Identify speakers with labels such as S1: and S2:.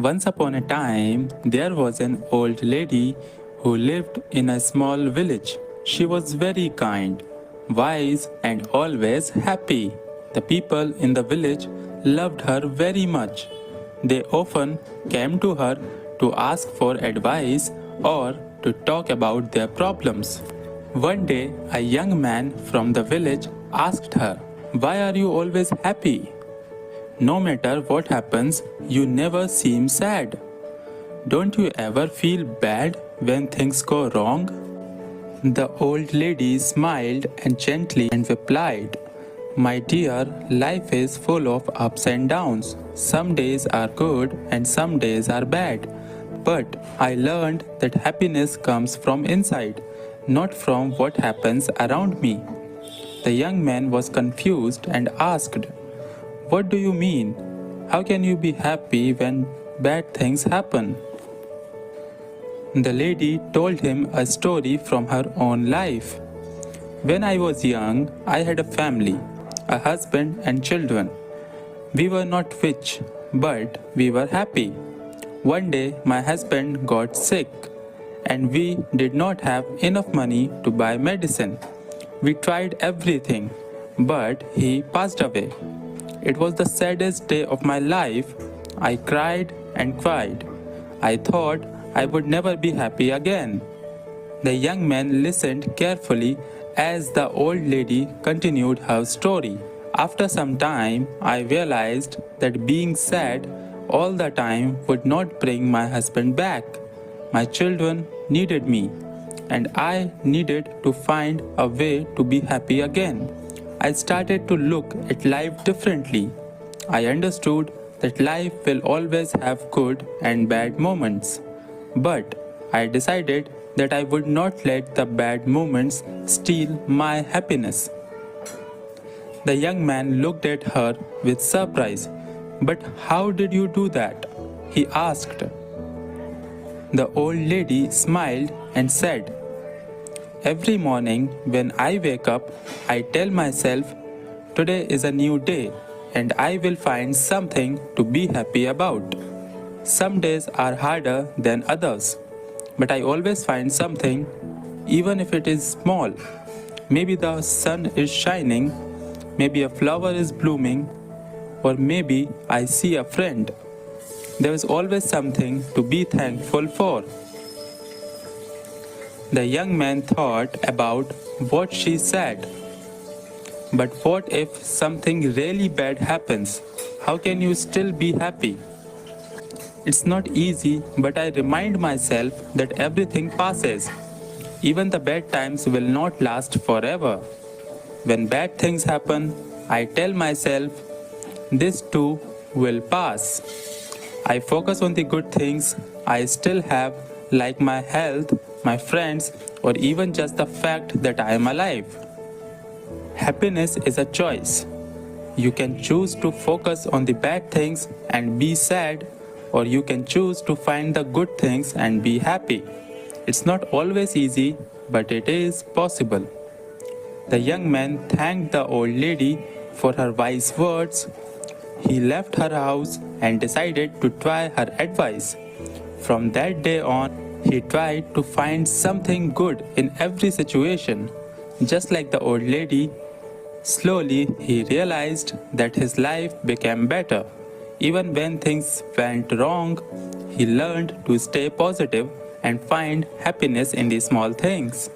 S1: Once upon a time, there was an old lady who lived in a small village. She was very kind, wise, and always happy. The people in the village loved her very much. They often came to her to ask for advice or to talk about their problems. One day, a young man from the village asked her, "Why are you always happy? No matter what happens, you never seem sad. Don't you ever feel bad when things go wrong?" The old lady smiled and gently and replied, "My dear, life is full of ups and downs. Some days are good and some days are bad. But I learned that happiness comes from inside, not from what happens around me." The young man was confused and asked, "What do you mean? How can you be happy when bad things happen?" The lady told him a story from her own life. "When I was young, I had a family, a husband and children. We were not rich, but we were happy. One day, my husband got sick, and we did not have enough money to buy medicine. We tried everything, but he passed away. It was the saddest day of my life. I cried and cried. I thought I would never be happy again." The young man listened carefully as the old lady continued her story. "After some time, I realized that being sad all the time would not bring my husband back. My children needed me, and I needed to find a way to be happy again. I started to look at life differently. I understood that life will always have good and bad moments. But I decided that I would not let the bad moments steal my happiness." The young man looked at her with surprise. "But how did you do that?" he asked. The old lady smiled and said, "Every morning when I wake up, I tell myself, today is a new day and I will find something to be happy about. Some days are harder than others, but I always find something, even if it is small. Maybe the sun is shining, maybe a flower is blooming, or maybe I see a friend. There is always something to be thankful for." The young man thought about what she said. "But what if something really bad happens? How can you still be happy?" "It's not easy, but I remind myself that everything passes. Even the bad times will not last forever. When bad things happen, I tell myself, this too will pass. I focus on the good things I still have, like my health, my friends, or even just the fact that I am alive." Happiness is a choice. You can choose to focus on the bad things and be sad, or you can choose to find the good things and be happy. It's not always easy, but it is possible. The young man thanked the old lady for her wise words. He left her house and decided to try her advice. From that day on, he tried to find something good in every situation. Just like the old lady, slowly he realized that his life became better. Even when things went wrong, he learned to stay positive and find happiness in the small things.